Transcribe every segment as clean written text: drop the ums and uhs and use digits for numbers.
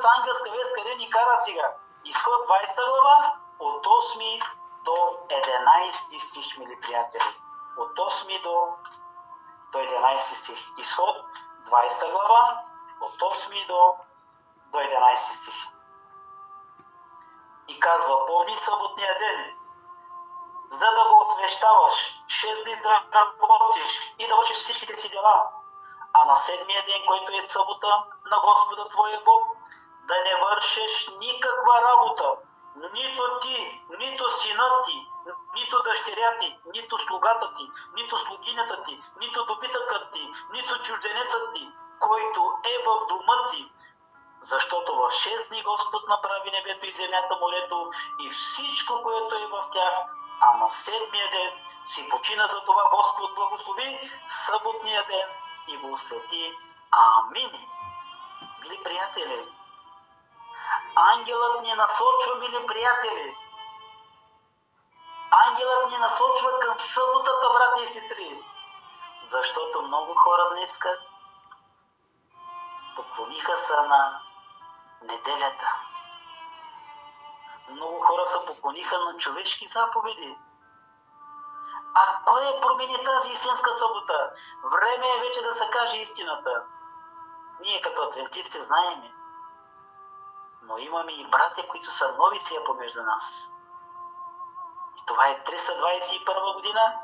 Божията ангелска вест къде ни кара сега? Изход 20 глава, от 8 до 11 стих, мили приятели. От 8 до 11 стих. Изход 20 глава, от 8 до 11 стих. И казва: помни съботния ден, за да го освещаваш, 6 дни да работиш и да вършиш всичките си дела. А на 7-я ден, който е събота на Господа твоя Бог, да не вършиш никаква работа, нито ти, нито синът ти, нито дъщеря ти, нито слугата ти, нито слугинята ти, нито добитъкът ти, нито чужденецът ти, който е в дома ти. Защото в 6 дни Господ направи небето и земята, морето и всичко, което е в тях, а на 7-я ден си почина. За това Господ благослови съботния ден и го освети. Амин. Мили приятели, ангелът ни насочва, мили приятели. Ангелът ни насочва към съботата, брати и сестри. Защото много хора днеска поклониха се на неделята. Много хора се поклониха на човешки заповеди. А кой промени тази истинска събота? Време е вече да се каже истината. Ние като адвентисти знаеме. Но имаме и братя, които са новиция помежду нас. И това е 321 година,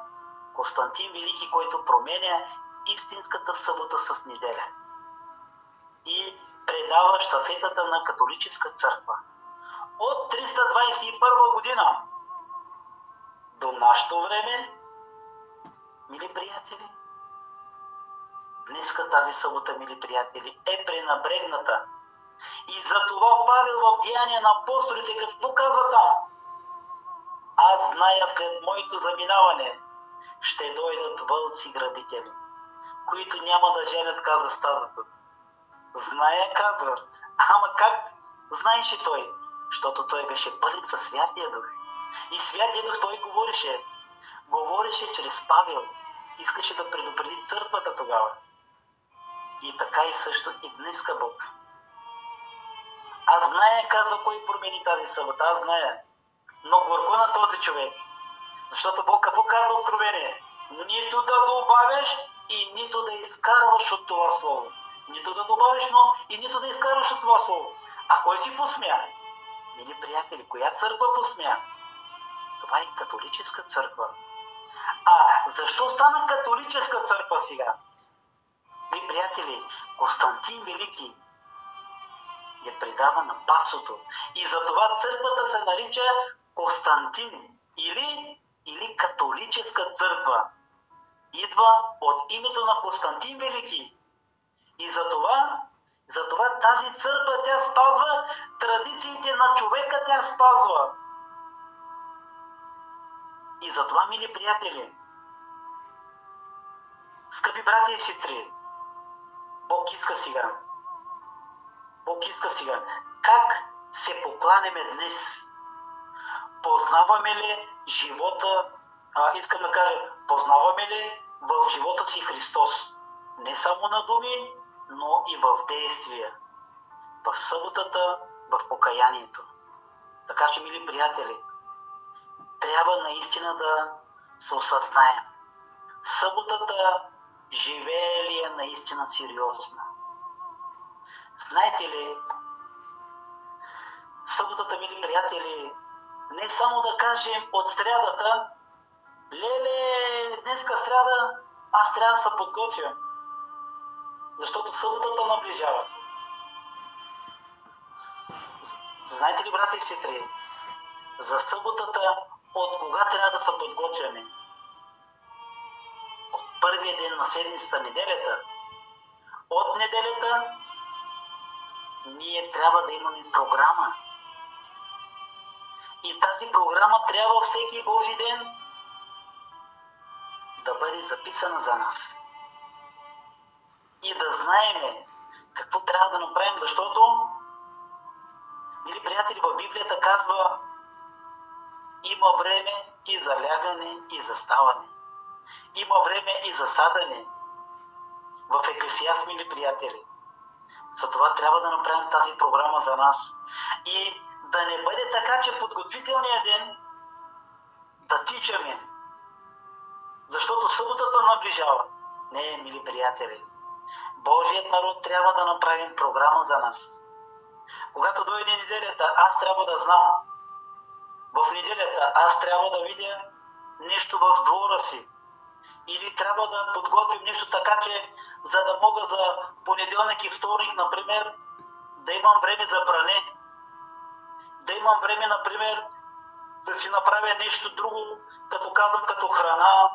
Константин Велики, който променя истинската събота с неделя. И предава щафетата на католическа църква. От 321 година до нашето време, мили приятели, днеска тази събота, мили приятели, е пренабрегната. И затова Павел в Деяния на апостолите какво казва там? Аз зная, след моето заминаване ще дойдат вълци грабители, които няма да женят, казва стадото. Зная, казва. Ама как знаеше той? Защото той беше пълен със Святия Дух. И Святия Дух той говореше. Говореше чрез Павел. Искаше да предупреди църквата тогава. И така и също и днеска Бог. Аз зная, казва, кой промени тази събота. Аз зная. Но горко на този човек. Защото Бог какво казва в Откровение? Нито да добавиш и нито да изкарваш от това слово. Нито да добавиш, но и нито да изкарваш от това слово. А кой си посмя? Мили приятели, коя църква посмя? Това е католическа църква. А защо стана католическа църква сега? Мили приятели, Константин Велики я предава на папството. И затова църквата се нарича Константин или католическа църква. Идва от името на Константин Велики. И затова тази църква тя спазва традициите на човека, тя спазва. И затова, мили приятели, скъпи братя и сестри, Бог иска сега. Как се покланяме днес? Познаваме ли живота, искам да кажа, познаваме ли в живота си Христос? Не само на думи, но и в действия. В съботата, в покаянието. Така че, мили приятели, трябва наистина да се осъзнаем. Съботата живее ли е наистина сериозна? Знаете ли, съботата, мили приятели, не само да кажем от срядата, леле, днеска сряда, аз трябва да се подготвя. Защото съботата наближава. Знаете ли, брати и сестри, за съботата от кога трябва да се подготвяме? От първия ден на седмицата, неделята. От неделята ние трябва да имаме програма. И тази програма трябва всеки Божи ден да бъде записана за нас. И да знаем какво трябва да направим, защото, мили приятели, в Библията казва, има време и за лягане, и за ставане. Има време и за садане. В Екклесиаст, мили приятели. За това трябва да направим тази програма за нас. И да не бъде така, че подготвителният ден да тичаме. Защото съботата наближава. Не, мили приятели. Божият народ трябва да направим програма за нас. Когато дойде неделята, аз трябва да знам. В неделята аз трябва да видя нещо в двора си. Или трябва да подготвим нещо така, че за да мога за понеделник и вторник, например, да имам време за пране. Да имам време, например, да си направя нещо друго, като казвам, като храна.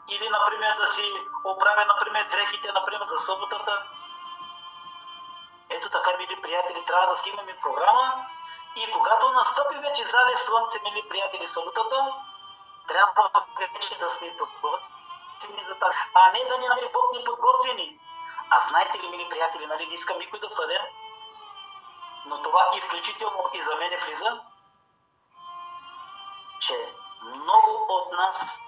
Или, например, да си оправя, например, дрехите, например, за съботата. Ето така, мили приятели, трябва да си имаме програма. И когато настъпи вече залез слънце, мили приятели, съботата, трябва вече да сме подготвени за тази. А не да ни намери Бог неподготвени. А знаете ли, мили приятели, нали, не искам никой да съдя, но това и включително и за мене влиза, че много от нас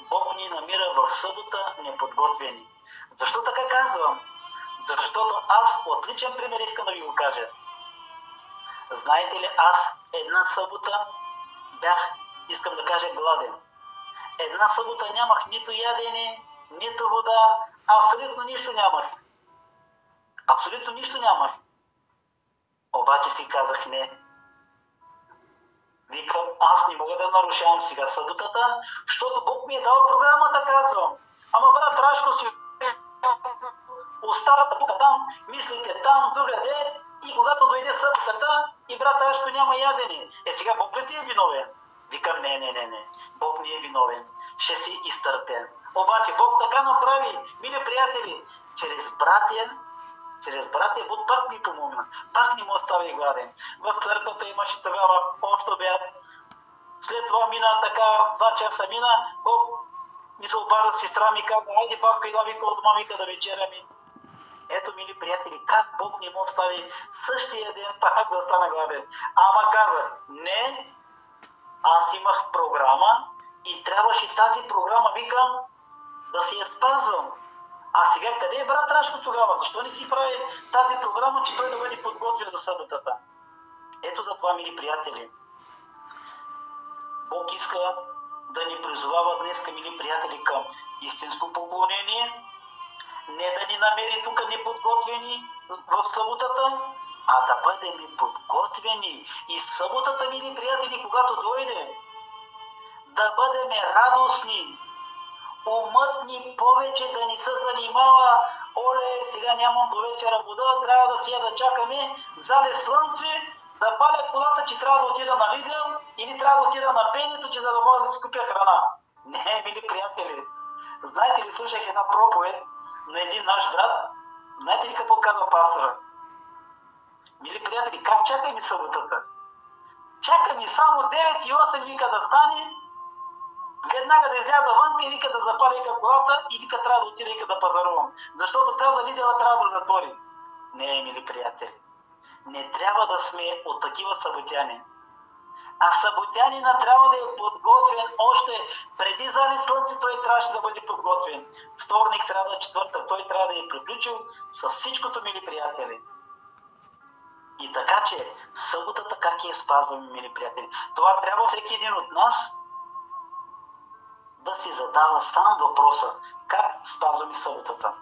Бог ни намира в събота неподготвени. Защо така казвам? Защото аз от личен пример искам да ви го кажа. Знаете ли, аз една събота бях, искам да кажа, гладен. Една събота нямах нито ядене, нито вода, абсолютно нищо нямах. Абсолютно нищо нямах. Обаче си казах не. Викам, аз не мога да нарушавам сега съботата, защото Бог ми е дал програмата, казвам. Ама брат Рашко си остава тук там, мислите там, другаде, и когато дойде съботата и брат Рашко няма ядене. Сега Бог ли ти е виновен? Викам, не. Бог не е виновен. Ще си изтърпен. Обаче Бог така направи, мили приятели, чрез братя Бог пак ми помогна. Пак не му остави гладен. В църквата имаше тогава общ обяд. След това мина така, 2 часа мина, Бог ми се обажда, сестра ми казва, айде папка, ида вика от мамика да вечеряме. Ето, мили приятели, как Бог не му остави същия ден пак да стана гладен. Ама казах, не, аз имах програма и трябваше тази програма, викам, да си я спазвам. А сега къде е брат Рашко тогава? Защо не си прави тази програма, че той да бъде подготвен за съботата? Ето за това, мили приятели. Бог иска да ни призовава днес, мили приятели, към истинско поклонение, не да ни намери тук неподготвени в съботата, а да бъдем подготвени. И съботата, мили приятели, когато дойде, да бъдем радостни, умът ни повече да ни се занимава, оле, сега нямам до вечера вода, трябва да си я да чакаме, залез слънце, да паля колата, че трябва да отида на Лидъл или трябва да отида на Пенето, че за да мога да си купя храна. Не, мили приятели, знаете ли, слушах една проповед на един наш брат, знаете ли какво казва пастора? Мили приятели, как чакаме съботата? Чакаме само 9 и 8 вика да стане, веднага да изляза вън и вика да запаля колата и вика трябва да отида и да пазарувам. Защото казва Лидела трябва да затвори. Не, мили приятели, не трябва да сме от такива съботяни. А съботянина трябва да е подготвен още преди залез слънце, той трябваше да бъде подготвен. Вторник, сряда, четвъртък, той трябва да е приключил с всичкото, мили приятели. И така че, съботата как я спазваме, мили приятели? Това трябва всеки един от нас да си задава сам въпроса как спазваме съботата.